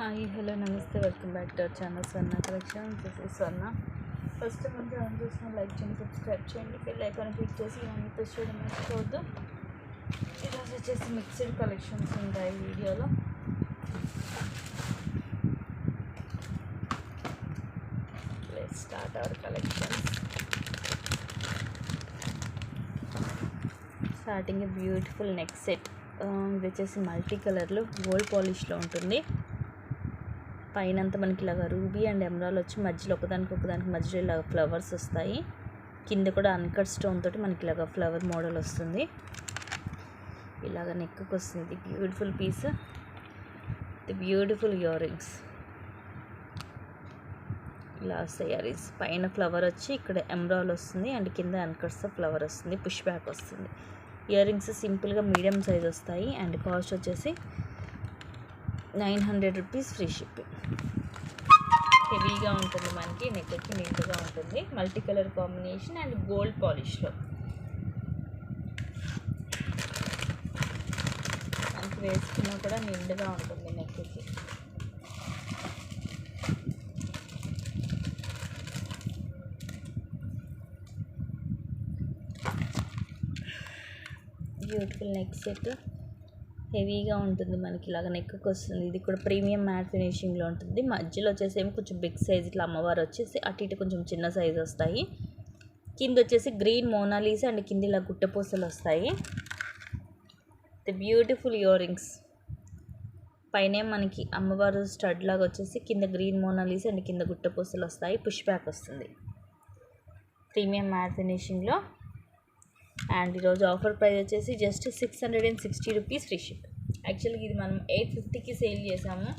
Hi hello నమస్తే welcome back to our channel Swarna collection. This is Swarna. First ముందు on చేసిన like చేయండి, subscribe చేయండి, bell icon click చేసి ఇవన్నీ ప్రెస్ చేయడం మర్చిపోవద్దు. ఈరోజు వచ్చేసి మిక్స్డ్ కలెక్షన్స్ ఉంటాయి వీడియోలో. Let's start our collections. Starting beautiful neck set. ఇది వచ్చేసి మల్టీ కలర్లో గోల్డ్ పాలిష్లో ఉంటుంది. పైన అంతా మనకి ఇలాగ రూబీ అండ్ ఎమరాల్డ్ వచ్చి మధ్యలో ఒకదానికి మధ్యలో ఇలాగ ఫ్లవర్స్ వస్తాయి. కింద కూడా అన్కట్ స్టోన్ తోటి మనకి ఇలాగ ఫ్లవర్ మోడల్ వస్తుంది. ఇలాగ నెక్కి వస్తుంది. Beautiful piece, the beautiful earrings. ఇలా వస్తాయి ఇయర్ రింగ్స్. పైన ఫ్లవర్ వచ్చి ఇక్కడ ఎమరాల్డ్ వస్తుంది అండ్ కింద అన్కట్స్తో ఫ్లవర్ వస్తుంది. పుష్ బ్యాక్ వస్తుంది. ఇయర్ రింగ్స్ సింపుల్గా మీడియం సైజ్ వస్తాయి అండ్ కాస్ట్ వచ్చేసి 900 రూపీస్, ఫ్రీ షిప్పింగ్. హెవీగా ఉంటుంది, మనకి నెక్ వచ్చి నిండుగా ఉంటుంది. Multi colour combination and gold పాలిష్లో మనకి వేసుకున్నా కూడా నిండుగా ఉంటుంది నెక్కి. బ్యూటిఫుల్ నెక్ సెట్, హెవీగా ఉంటుంది మనకి. ఇలాగ నెక్కి వస్తుంది. ఇది కూడా ప్రీమియం మ్యాట్ ఫినిషింగ్లో ఉంటుంది. మధ్యలో వచ్చేసి ఏమో కొంచెం బిగ్ సైజ్, ఇట్లా అమ్మవారు వచ్చేసి అటు ఇటు కొంచెం చిన్న సైజ్ వస్తాయి. కింద వచ్చేసి గ్రీన్ మోనాలీసా అండ్ కింద ఇలా గుట్టపూసలు వస్తాయి. The beautiful earrings. పైన మనకి అమ్మవారు స్టడ్ లాగా వచ్చేసి కింద గ్రీన్ మోనాలీసా అండ్ కింద గుట్టపూసలు వస్తాయి. పుష్ బ్యాక్ వస్తుంది. ప్రీమియం మ్యాట్ ఫినిషింగ్లో. అండ్ ఈరోజు ఆఫర్ ప్రైస్ వచ్చేసి జస్ట్ 660 రూపీస్, ఫ్రీ షిప్. యాక్చువల్గా ఇది మనం 850కి సేల్ చేసాము.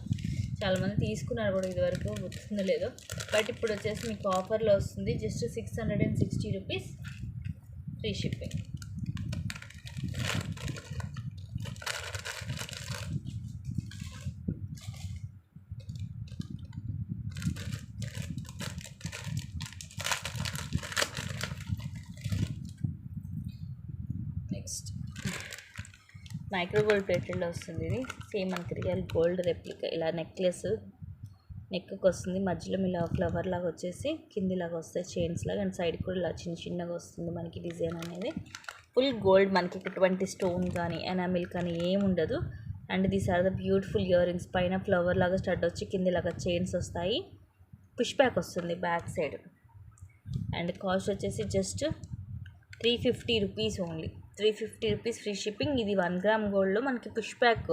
చాలామంది తీసుకున్నారు కూడా, ఇదివరకు గుర్తుందో లేదో. బట్ ఇప్పుడు వచ్చేసి మీకు ఆఫర్లో వస్తుంది. Just 660 rupees, free shipping. Next micro gold ప్లేటెడ్లో వస్తుంది. ఇది సేమ్ మనకి రియల్ గోల్డ్ రెప్లికా. ఇలా నెక్లెస్ నెక్కి వస్తుంది. మధ్యలో ఇలా ఫ్లవర్ లాగా వచ్చేసి కింది లాగా వస్తాయి చైన్స్ లాగా అండ్ సైడ్ కూడా ఇలా చిన్నగా వస్తుంది మనకి డిజైన్ అనేది. ఫుల్ గోల్డ్, మనకి ఎటువంటి స్టోన్ కానీ ఎనామిల్ కానీ ఏమి ఉండదు. And these are the beautiful earrings. పైన ఫ్లవర్ లాగా స్టడ్ వచ్చి కింది లాగా చైన్స్ వస్తాయి. పుష్ బ్యాక్ వస్తుంది బ్యాక్ సైడ్. అండ్ కాస్ట్ వచ్చేసి just 350 rupees only. 350 rupees, free shipping. ఇది 1 గ్రామ్ గోల్డ్లో మనకి పుష్ బ్యాక్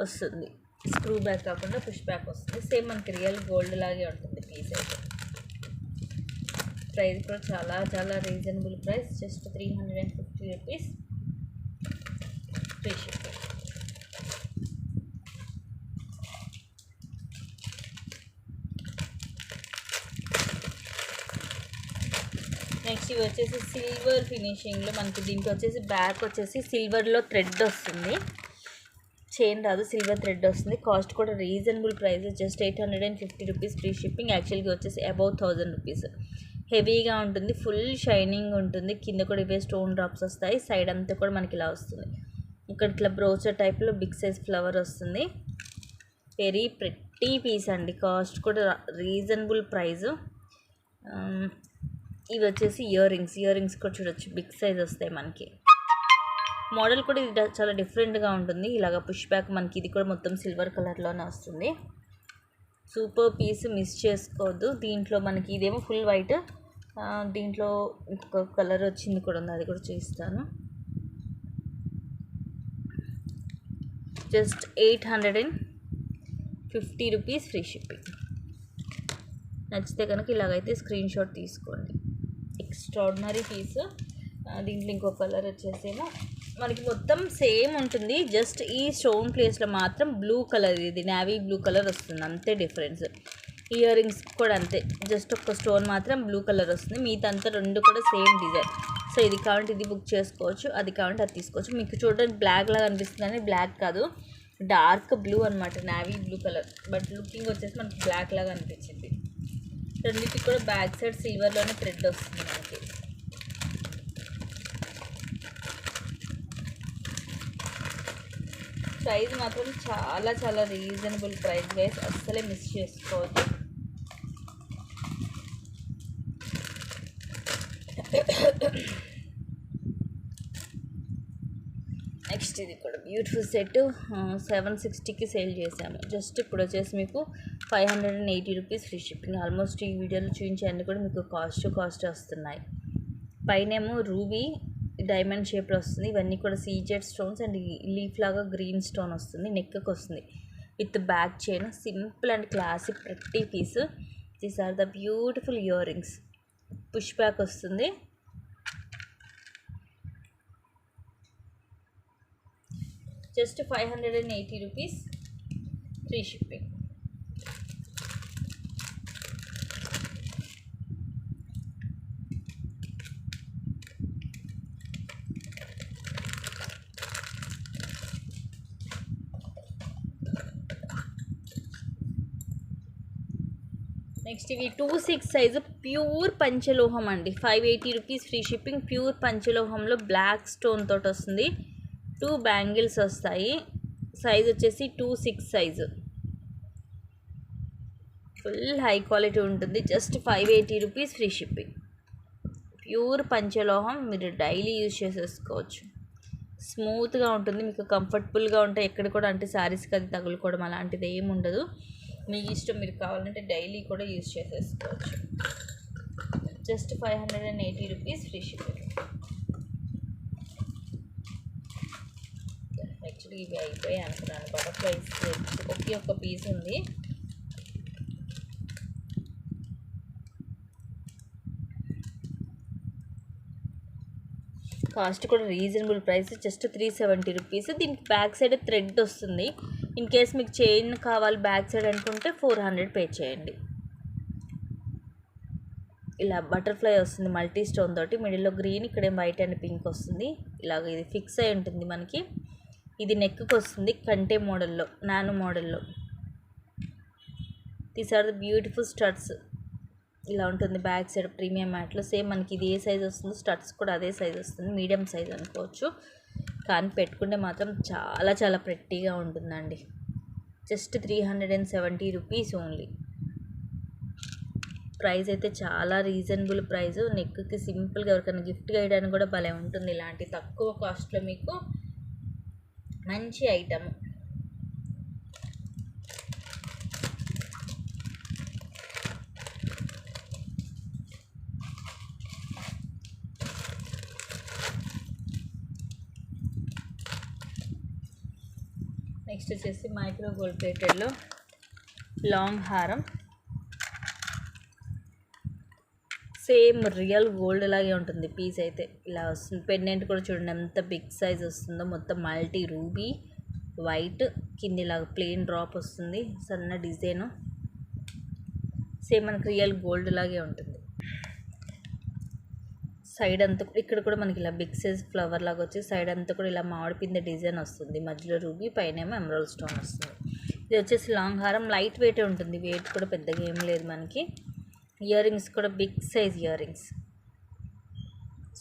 వస్తుంది. స్క్రూ బ్యాక్ కాకుండా పుష్ బ్యాక్ వస్తుంది. సేమ్ మనకి రియల్ గోల్డ్ లాగే ఉంటుంది పీస్ అయితే. ప్రైస్ కూడా చాలా చాలా reasonable price. Just 350 rupees, free shipping. Next ఇవి వచ్చేసి సిల్వర్ ఫినిషింగ్లో మనకి. దీంట్లో వచ్చేసి బ్యాక్ వచ్చేసి సిల్వర్లో థ్రెడ్ వస్తుంది. చైన్ రాదు, సిల్వర్ థ్రెడ్ వస్తుంది. కాస్ట్ కూడా reasonable price. Just 850 rupees, free shipping. యాక్చువల్గా వచ్చేసి అబౌవ్ 1000 రూపీస్. హెవీగా ఉంటుంది, ఫుల్ షైనింగ్ ఉంటుంది. కింద కూడా ఇవే స్టోన్ డ్రాప్స్ వస్తాయి. సైడ్ అంతా కూడా మనకి ఇలా వస్తుంది. ఇక్కడ ఇట్లా బ్రోచర్ టైప్లో బిగ్ సైజ్ ఫ్లవర్ వస్తుంది. వెరీ ప్రెట్టి పీస్ అండి. కాస్ట్ కూడా రీజనబుల్ ప్రైజు. ఇవి వచ్చేసి ఇయర్ రింగ్స్. ఇయర్ రింగ్స్ కూడా చూడొచ్చు, బిగ్ సైజ్ వస్తాయి మనకి. మోడల్ కూడా ఇది చాలా డిఫరెంట్గా ఉంటుంది. ఇలాగ పుష్ బ్యాక్ మనకి. ఇది కూడా మొత్తం సిల్వర్ కలర్లోనే వస్తుంది. సూపర్ పీస్, మిస్ చేసుకోవద్దు. దీంట్లో మనకి ఇదేమో ఫుల్ వైట్. దీంట్లో ఇంకొక కలర్ వచ్చింది కూడా ఉంది, అది కూడా చూపిస్తాను. Just 850 rupees, free shipping. నచ్చితే కనుక ఇలాగైతే స్క్రీన్ షాట్ తీసుకోండి. Extraordinary piece. దీంట్లో ఇంకో కలర్ వచ్చేసేమో మనకి మొత్తం సేమ్ ఉంటుంది. జస్ట్ ఈ స్టోన్ ప్లేస్లో మాత్రం బ్లూ కలర్, ఇది నేవీ బ్లూ కలర్ వస్తుంది, అంతే డిఫరెన్స్. ఇయర్ రింగ్స్ కూడా అంతే, జస్ట్ ఒక స్టోన్ మాత్రం బ్లూ కలర్ వస్తుంది. మిగతా రెండు కూడా సేమ్ డిజైన్. సో ఇది కావాలంటే ఇది బుక్ చేసుకోవచ్చు, అది కావాలంటే అది తీసుకోవచ్చు. మీకు చూడడానికి బ్లాక్ లాగా అనిపిస్తుంది కానీ బ్లాక్ కాదు, డార్క్ బ్లూ అనమాట, navy blue colour. But looking వచ్చేసి మనకి బ్లాక్ లాగా అనిపించింది. రెండింటికి కూడా బ్యాక్ సైడ్ సిల్వర్లోనే థ్రెడ్ వస్తుంది మనకి. ప్రైస్ మాత్రం చాలా చాలా రీజనబుల్ ప్రైస్ వైస్, అస్సలే మిస్ చేసుకోవద్దు. నెక్స్ట్ ఇది కూడా బ్యూటిఫుల్ సెట్ 760కి సేల్ చేసాము. జస్ట్ ఇప్పుడు వచ్చేసి మీకు 580 రూపీస్ ఫ్రీ షిప్పింగ్. ఆల్మోస్ట్ ఈ వీడియోలో చూపించేవన్నీ కూడా మీకు కాస్ట్ వస్తున్నాయి. పైనేమో రూబీ డైమండ్ షేప్లో వస్తుంది. ఇవన్నీ కూడా సీజెడ్ స్టోన్స్ అండ్ లీఫ్ లాగా గ్రీన్ స్టోన్ వస్తుంది. నెక్కి వస్తుంది with back chain. Simple and classic ప్రతి piece. These are the beautiful earrings. Push back వస్తుంది. Just 580 rupees free shipping. Next ఇవి 2/6 సైజు ప్యూర్ పంచలోహం అండి. 580 రూపీస్ ఫ్రీ షిప్పింగ్. ప్యూర్ పంచలోహంలో బ్లాక్ స్టోన్ తోటి వస్తుంది. 2 బ్యాంగిల్స్ వస్తాయి. సైజ్ వచ్చేసి 2/6 సైజు. ఫుల్ హై క్వాలిటీ ఉంటుంది. Just 580 rupees free shipping. Pure పంచలోహం, మీరు డైలీ యూజ్ చేసేసుకోవచ్చు. స్మూత్గా ఉంటుంది, మీకు కంఫర్టబుల్గా ఉంటాయి. ఎక్కడ కూడా అంటే శారీస్కి అది తగులుకోవడం అలాంటిది ఏమి ఉండదు. మీ ఇష్టం, మీరు కావాలంటే డైలీ కూడా యూజ్ చేసేసుకోవచ్చు. Just 580 rupees free shipping. Actually ఇవి అయిపోయాయి అనుకున్నాను. బటర్ఫ్లైస్ ఒకే ఒక పీస్ ఉంది. కాస్ట్ కూడా రీజనబుల్ ప్రైస్. Just 370 rupees. దీనికి బ్యాక్ సైడ్ థ్రెడ్ వస్తుంది. ఇన్ కేస్ మీకు చైన్ కావాలి బ్యాక్ సైడ్ అనుకుంటే 400 పే చేయండి. ఇలా బటర్ఫ్లై వస్తుంది మల్టీ స్టోన్ తోటి. మిడిల్లో గ్రీన్, ఇక్కడేం వైట్ అండ్ పింక్ వస్తుంది. ఇలాగ ఇది ఫిక్స్ అయి ఉంటుంది మనకి. ఇది నెక్కి వస్తుంది కంటే మోడల్లో, నానో మోడల్లో. These are the beautiful studs. ఇలా ఉంటుంది బ్యాక్ సైడ్ ప్రీమియం మ్యాట్లో. సేమ్ మనకి ఇది ఏ సైజ్ వస్తుందో స్టడ్స్ కూడా అదే సైజ్ వస్తుంది. మీడియం సైజ్ అనుకోవచ్చు, కానీ పెట్టుకుంటే మాత్రం చాలా చాలా ప్రెట్టీగా ఉంటుందండి. Just 370 rupees only. ప్రైస్ అయితే చాలా రీజనబుల్ ప్రైస్. నెక్కి సింపుల్గా ఎవరికైనా గిఫ్ట్గా వేయడానికి కూడా భలే ఉంటుంది. ఇలాంటి తక్కువ కాస్ట్లో మీకు మంచి ఐటమ్. నెక్స్ట్ వచ్చేసి మైక్రో గోల్డ్ ప్లేటెడ్లో లాంగ్ హారం. సేమ్ రియల్ గోల్డ్ లాగే ఉంటుంది పీస్ అయితే. ఇలా వస్తుంది. పెండెంట్ కూడా చూడండి ఎంత బిగ్ సైజ్ వస్తుందో. మొత్తం మల్టీ రూబీ వైట్, కింద ఇలాగ ప్లెయిన్ డ్రాప్ వస్తుంది. సన్న డిజైను. సేమ్ మనకి రియల్ గోల్డ్ లాగే ఉంటుంది. సైడ్ అంతా ఇక్కడ కూడా మనకి ఇలా బిగ్ సైజ్ ఫ్లవర్ లాగా వచ్చి సైడ్ అంతా కూడా ఇలా మామిడి పిందె డిజైన్ వస్తుంది. మధ్యలో రూబీ, పైనేమో ఎమరాల్డ్ స్టోన్ వస్తుంది. ఇది వచ్చేసి లాంగ్ హారం. లైట్ వెయిట్ ఉంటుంది. వెయిట్ కూడా పెద్దగా ఏం లేదు మనకి. ఇయర్ రింగ్స్ కూడా బిగ్ సైజ్ ఇయర్ రింగ్స్.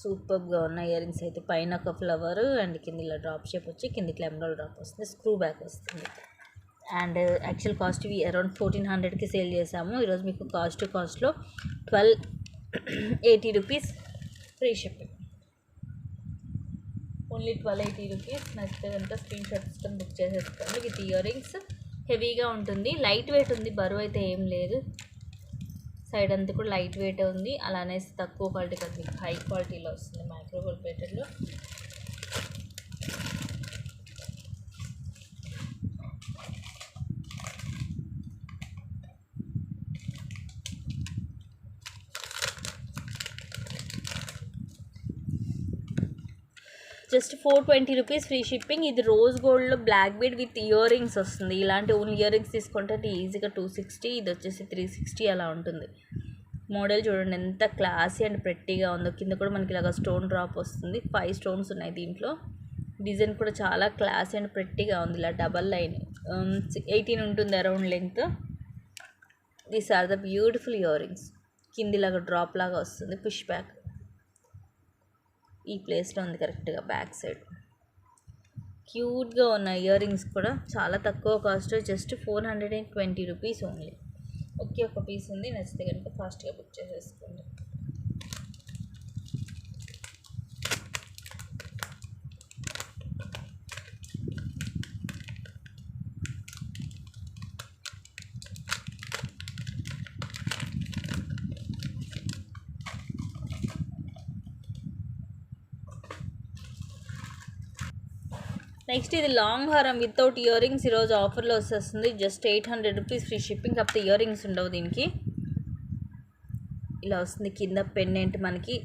సూపర్గా ఉన్న ఇయర్ రింగ్స్ అయితే. పైన ఒక ఫ్లవర్ అండ్ కింద ఇలా డ్రాప్ షేప్ వచ్చి కిందకి ఎమరాల్డ్ డ్రాప్ వస్తుంది. స్క్రూ బ్యాక్ వస్తుంది. అండ్ యాక్చువల్ కాస్ట్ ఇవి అరౌండ్ 1400కి సేల్ చేసాము. ఈరోజు మీకు కాస్ట్లో 1280 rupees free shipping. Only 1280 rupees. నచ్చితే కనుక స్క్రీన్ షాట్ తీసుకొని బుక్ చేసేసుకోండి. With ear rings. హెవీగా ఉంటుంది, లైట్ వెయిట్ ఉంది, బరువు అయితే ఏం లేదు. సైడ్ అంతా కూడా లైట్ వెయిట్ ఉంది. అలానే తక్కువ క్వాలిటీ కాదు, మీకు హై క్వాలిటీలో వస్తుంది మైక్రో గోల్డ్ ప్లేటెడ్లో. Just 420 rupees free shipping. ఇది రోజ్ గోల్డ్లో black bead with earrings వస్తుంది. ఇలాంటి ఓన్లీ ఇయర్ రింగ్స్ తీసుకుంటే ఈజీగా 260, ఇది వచ్చేసి 360 అలా ఉంటుంది. మోడల్ చూడండి ఎంత క్లాసీ అండ్ ప్రెట్టీగా ఉందో. కింద కూడా మనకి ఇలాగ స్టోన్ డ్రాప్ వస్తుంది. 5 స్టోన్స్ ఉన్నాయి దీంట్లో. డిజైన్ కూడా చాలా క్లాసీ అండ్ ప్రెట్టీగా ఉంది. ఇలా డబల్ లైన్ 18 ఉంటుంది around length. These are the beautiful earrings. కింది ఇలాగ డ్రాప్ లాగా వస్తుంది. పుష్ బ్యాక్ ఈ ప్లేస్లో ఉంది కరెక్ట్గా బ్యాక్ సైడ్. క్యూట్గా ఉన్న ఇయర్ రింగ్స్ కూడా చాలా తక్కువ cost, just 420 rupees only. Okay, ఒక పీస్ ఉంది, నచ్చితే కనుక ఫాస్ట్గా బుక్ చేసేసుకోండి. నెక్స్ట్ ఇది లాంగ్ హారం వితౌట్ ఇయర్ రింగ్స్ ఈరోజు ఆఫర్లో వస్తుంది. Just 800 rupees free shipping. కాకపోతే ఇయర్ రింగ్స్ ఉండవు దీనికి. ఇలా వస్తుంది. కింద పెండెంట్ మనకి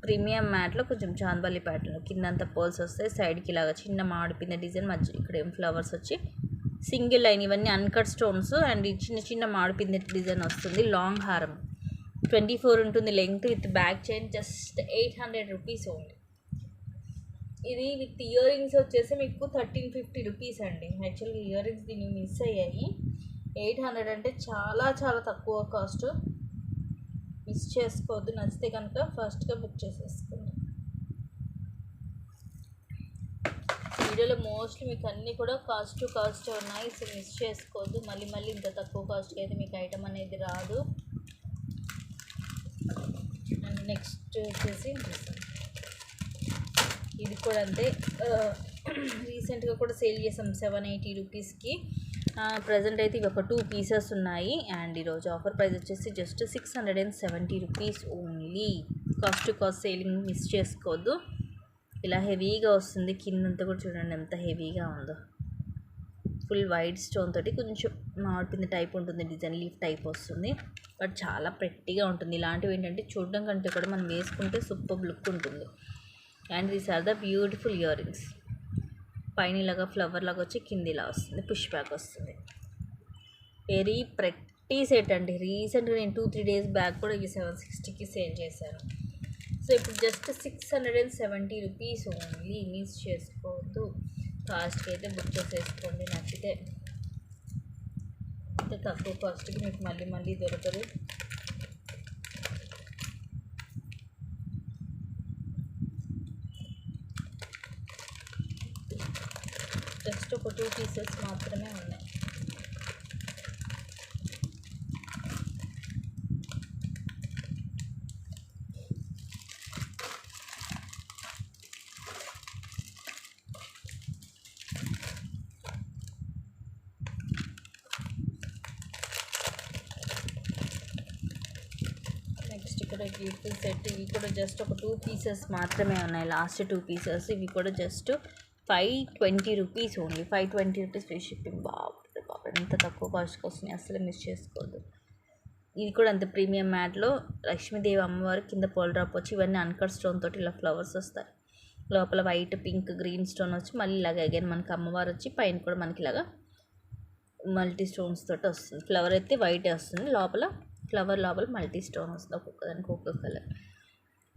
ప్రీమియం మ్యాట్లో కొంచెం చాందబాలి ప్యాటర్న్, కింద అంతా పర్ల్స్ వస్తాయి, సైడ్కి ఇలాగా చిన్న మాడిపోయిన డిజైన్, మధ్య ఇక్కడ ఏం ఫ్లవర్స్ వచ్చి సింగిల్ లైన్, ఇవన్నీ అన్కట్ స్టోన్స్ అండ్ చిన్న చిన్న మాడిపోయిన డిజైన్ వస్తుంది. లాంగ్ హారం 24 ఉంటుంది length, with back chain. Just 800 rupees only. ఇది విత్ ఇయర్ రింగ్స్ వచ్చేసి మీకు 1350 రూపీస్ అండి. యాక్చువల్గా ఇయర్ రింగ్స్ దీన్ని మిస్ అయ్యాయి. 800 అంటే చాలా చాలా తక్కువ కాస్ట్. మిస్ చేసుకోవద్దు. నచ్చితే కనుక ఫాస్ట్గా బుక్ చేసేసుకోండి. వీడియోలో మోస్ట్లీ మీకు అన్నీ కూడా కాస్ట్ టు కాస్ట్ ఉన్నాయి, సో మిస్ చేసుకోవద్దు. మళ్ళీ మళ్ళీ ఇంత తక్కువ కాస్ట్కి అయితే మీకు ఐటమ్ అనేది రాదు. అండ్ నెక్స్ట్ వచ్చేసి ఇది కూడా అంతే, రీసెంట్గా కూడా సేల్ చేసాం 780 రూపీస్కి. ప్రజెంట్ అయితే ఇవి ఒక 2 పీసెస్ ఉన్నాయి. అండ్ ఈరోజు ఆఫర్ ప్రైస్ వచ్చేసి just 670 rupees only. Cost to cost selling miss చేసుకోవద్దు. ఇలా హెవీగా వస్తుంది. కిందంతా కూడా చూడండి ఎంత హెవీగా ఉందో. ఫుల్ వైట్ స్టోన్ తోటి కొంచెం మాడిపోయిన టైప్ ఉంటుంది, డిజైన్ లీఫ్ టైప్ వస్తుంది. బట్ చాలా ప్రెట్టిగా ఉంటుంది. ఇలాంటివి ఏంటంటే చూడడం కంటే కూడా మనం వేసుకుంటే సూపర్ లుక్ ఉంటుంది. And these are the beautiful earrings. పైన ఇలాగా ఫ్లవర్ లాగా వచ్చి కింద ఇలా వస్తుంది, పుష్ బ్యాక్ వస్తుంది. వెరీ ప్రెట్టి సెట్ అండి. రీసెంట్గా నేను 2-3 డేస్ బ్యాక్ కూడా ఇది 760కి సేల్ చేశాను. సో ఇప్పుడు జస్ట్ 670 రూపీస్ ఓన్లీ. మిస్ చేసుకోవద్దు. కాస్ట్కి అయితే బుక్ చేసేసుకోండి. నచ్చితే అంటే తక్కువ కాస్ట్కి మీకు మళ్ళీ మళ్ళీ దొరకదు. జస్ట్ ఒక 2 పీసెస్ మాత్రమే ఉన్నాయి. నెక్స్ట్ ఇక్కడ బ్యూటిఫుల్ సెట్. ఇవి కూడా జస్ట్ ఒక 2 పీసెస్ మాత్రమే ఉన్నాయి. Last 2 pieces. ఇవి కూడా just 520 rupees only. 520 rupees free shipping. బాబు ఎంత తక్కువ కాస్ట్కి వస్తున్నాయి, అసలు మిస్ చేసుకోవద్దు. ఇది కూడా అంత ప్రీమియం మ్యాట్లో లక్ష్మీదేవి అమ్మవారు కింద పోల్ డ్రాప్ వచ్చి ఇవన్నీ అన్కట్ స్టోన్ తోటి ఇలా ఫ్లవర్స్ వస్తాయి. లోపల వైట్, పింక్, గ్రీన్ స్టోన్ వచ్చి మళ్ళీ ఇలాగ అగైన్ మనకి అమ్మవారు వచ్చి పైన కూడా మనకి ఇలాగా మల్టీ స్టోన్స్ తోటి వస్తుంది. ఫ్లవర్ అయితే వైట్ వస్తుంది, లోపల ఫ్లవర్ లోపల మల్టీ స్టోన్ వస్తుంది, ఒక్కొక్క దానికి ఒక్కొక్క colour.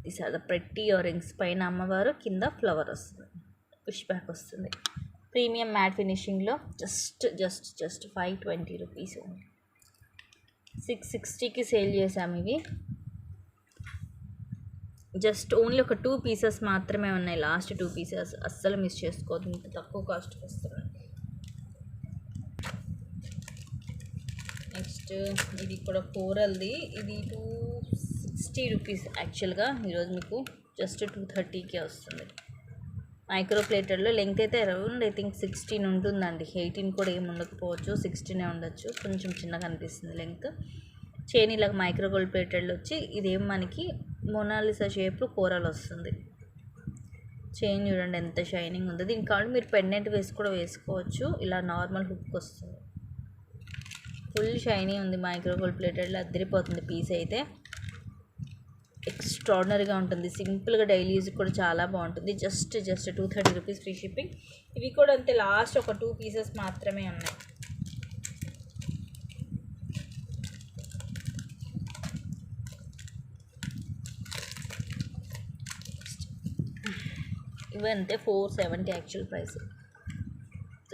These are the pretty earrings. పైన అమ్మవారు, కింద ఫ్లవర్ వస్తుంది, పుష్ బ్యాక్ వస్తుంది. ప్రీమియం మ్యాట్ ఫినిషింగ్లో జస్ట్ 520 రూపీస్ ఓన్లీ. 660కి సేల్ చేసాము ఇవి. జస్ట్ ఓన్లీ ఒక 2 పీసెస్ మాత్రమే ఉన్నాయి. లాస్ట్ 2 పీసెస్ అస్సలు మిస్ చేసుకోవద్దు. ఇంత తక్కువ కాస్ట్కి వస్తున్నాయి. నెక్స్ట్ ఇది కూడా కోరల్ది. ఇది 260 రూపీస్. యాక్చువల్గా ఈరోజు మీకు జస్ట్ 230కే వస్తుంది. మైక్రో ప్లేటర్లో లెంగ్త్ అయితే అరౌండ్ ఐ థింక్ 16 ఉంటుందండి. 18 కూడా ఏమి ఉండకపోవచ్చు, 16 ఉండొచ్చు. కొంచెం చిన్నగా అనిపిస్తుంది లెంగ్త్. చైన్ ఇలాగ మైక్రో గోల్డ్ ప్లేటెడ్లో వచ్చి ఇదేం మనకి మొనాలిసా షేప్లో కోరల్ వస్తుంది. చైన్ చూడండి ఎంత షైనింగ్ ఉందో. దీనికి కావాలి మీరు పెండెంట్ వేసి కూడా వేసుకోవచ్చు. ఇలా నార్మల్ హుక్ వస్తుంది. ఫుల్ షైనీ ఉంది. మైక్రో గోల్డ్ ప్లేటెడ్లో అద్దరిపోతుంది పీస్ అయితే. ఎక్స్ట్రాడినరీగా ఉంటుంది. సింపుల్గా డైలీ యూజ్ కూడా చాలా బాగుంటుంది. Just 230 rupees free shipping. ఇవి కూడా అంతే. లాస్ట్ ఒక 2 పీసెస్ మాత్రమే ఉన్నాయి. ఇవి అంతే 470 actual price.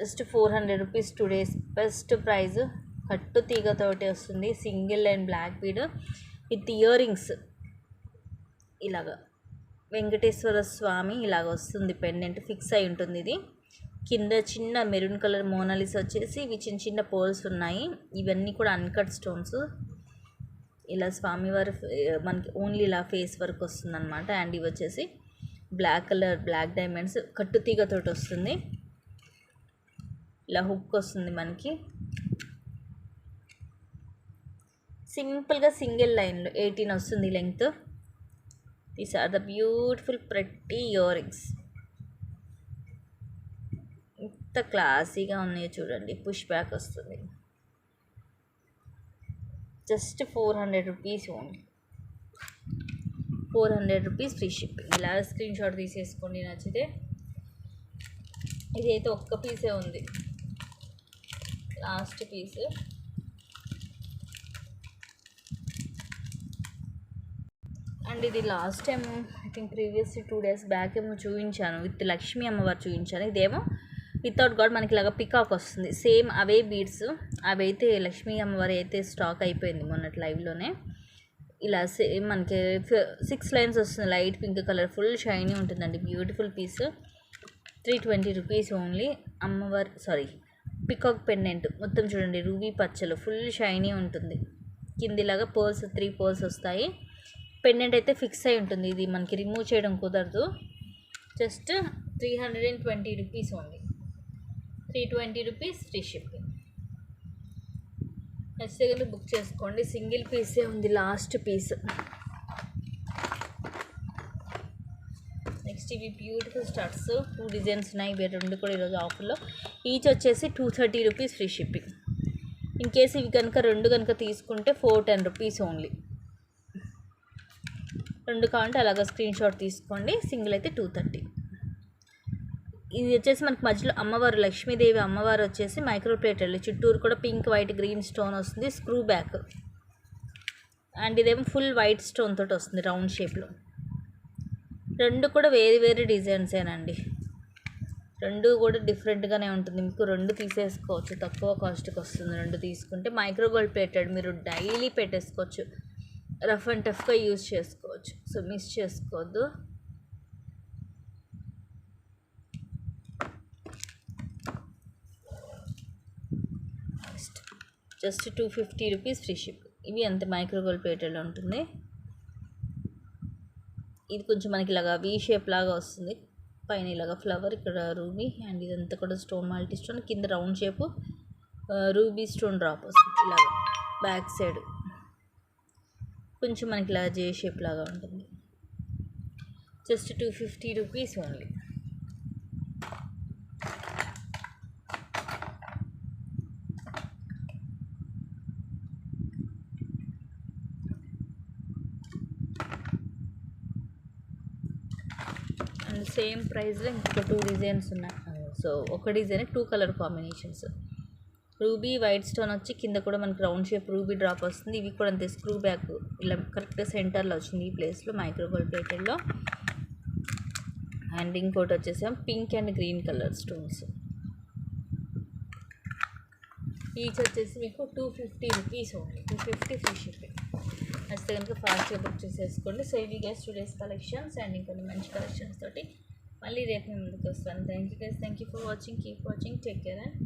Just 400 rupees today's best price. కట్టు తీగతోటి వస్తుంది. Single and black bead with earrings. ఇలాగా వెంకటేశ్వర స్వామి ఇలాగ వస్తుంది. పెండెంట్ ఫిక్స్ అయి ఉంటుంది. ఇది కింద చిన్న మెరూన్ కలర్ మోనాలిస్ వచ్చేసి ఇవి చిన్న చిన్న పోల్స్ ఉన్నాయి. ఇవన్నీ కూడా అన్కట్ స్టోన్స్. ఇలా స్వామివారి మనకి ఓన్లీ ఇలా ఫేస్ వర్క్ వస్తుంది అనమాట. అండ్ ఇవి వచ్చేసి బ్లాక్ కలర్ బ్లాక్ డైమండ్స్ కట్టుతీగతోటి వస్తుంది. ఇలా హుక్ వస్తుంది మనకి. సింపుల్గా సింగిల్ లైన్లో 18 వస్తుంది length. These are the beautiful pretty earrings. ఎంత క్లాసీగా ఉన్నాయో చూడండి. పుష్ బ్యాక్ వస్తుంది. Just 400 rupees only. 400 rupees free shipping. ఇలా స్క్రీన్ షాట్ తీసేసుకోండి నచ్చితే. ఇదైతే ఒక్క పీసే ఉంది, లాస్ట్ పీస్. అండ్ ఇది last time I think previous 2 days back ఏమో చూపించాను, విత్ లక్ష్మీ అమ్మవారు చూపించాను. ఇదేమో వితౌట్ గాడ్ మనకి ఇలాగా పికాక్ వస్తుంది. సేమ్ అవే బీడ్స్. అవి అయితే లక్ష్మీ అమ్మవారి అయితే స్టాక్ అయిపోయింది మొన్నటి లైవ్లోనే. ఇలా సేమ్ మనకి 6 lines వస్తుంది. Light pink colour full shiny ఉంటుందండి. Beautiful piece. 320 rupees only. అమ్మవారి పికాక్ పెండెంట్ మొత్తం చూడండి, రూబీ పచ్చలు ఫుల్ షైనీ ఉంటుంది. కిందిలాగా పర్ల్స్ 3 పర్ల్స్ వస్తాయి. పెండెంట్ అయితే ఫిక్స్ అయి ఉంటుంది. ఇది మనకి రిమూవ్ చేయడం కుదరదు. Just 320 rupees only. 320 rupees free shipping. Next దగ్గర బుక్ చేసుకోండి. సింగిల్ పీసే ఉంది, లాస్ట్ పీస్. నెక్స్ట్ ఇవి బ్యూటిఫుల్ స్టార్ట్స్ 2 డిజైన్స్ ఉన్నాయి. ఇవి 2 కూడా ఈరోజు ఆఫర్లో. ఈచ్ వచ్చేసి 230 rupees free shipping. In case ఇవి కనుక 2 కనుక తీసుకుంటే 410 రూపీస్ ఓన్లీ. 2 కావాలంటే అలాగా స్క్రీన్ షాట్ తీసుకోండి. సింగిల్ అయితే 230. ఇది వచ్చేసి మనకి మధ్యలో అమ్మవారు లక్ష్మీదేవి అమ్మవారు వచ్చేసి మైక్రో ప్లేటెడ్, చుట్టూరు కూడా పింక్ వైట్ గ్రీన్ స్టోన్ వస్తుంది. Screw back. అండ్ ఇదేమో ఫుల్ వైట్ స్టోన్ తోటి వస్తుంది రౌండ్ షేప్లో. 2 కూడా వేరే వేరే డిజైన్సేనండి. 2 కూడా డిఫరెంట్గానే ఉంటుంది. మీకు 2 తీసేసుకోవచ్చు, తక్కువ కాస్ట్కి వస్తుంది. 2 తీసుకుంటే మైక్రో గోల్డ్ ప్లేటెడ్ మీరు డైలీ పెట్టేసుకోవచ్చు. రఫ్ అండ్ టఫ్గా యూజ్ చేసుకోవచ్చు. సో మిస్ చేసుకోవద్దు. Just 250 rupees free ship. ఇవి అంతే మైక్రో గోల్డ్ ప్లేటెడ్లో ఉంటుంది. ఇది కొంచెం మనకి ఇలాగా వీ షేప్ లాగా వస్తుంది. పైన ఇలాగా ఫ్లవర్, ఇక్కడ రూబీ. అండ్ ఇదంతా కూడా స్టోన్, మల్టీ స్టోన్. కింద round shape ruby stone drop వస్తుంది. ఇలాగా బ్యాక్ సైడ్ కొంచెం మనకి ఇలా జే షేప్ లాగా ఉంటుంది. Just 250 rupees only. And same ప్రైస్లో ఇంకొక 2 డిజైన్స్ ఉన్నాయి. సో ఒక design 2 colour combinations. Ruby white stone వచ్చి కింద కూడా మనకి రౌండ్ షేప్ రూబీ డ్రాప్ వస్తుంది. ఇవి కూడా అంతే స్క్రూ బ్యాక్ ఇలా కరెక్ట్గా సెంటర్లో వచ్చింది ఈ ప్లేస్లో మైక్రో గోల్డ్ ప్లేటెడ్లో. అండ్ ఇంకోటి వచ్చేసాం pink and green colour stones. Each వచ్చేసి మీకు 250 రూపీస్ ఓన్లీ. 250 free shipping. నచ్చితే కనుక ఫాస్ట్గా బుక్ చేసేసుకోండి. సో ఇవి గైస్ 2 days కలెక్షన్స్. అండ్ ఇంకొన్ని మంచి కలెక్షన్స్ తోటి మళ్ళీ రేపు మేము ముందుకు వస్తాను. Thank you guys. Thank you for watching. Keep watching. Take care and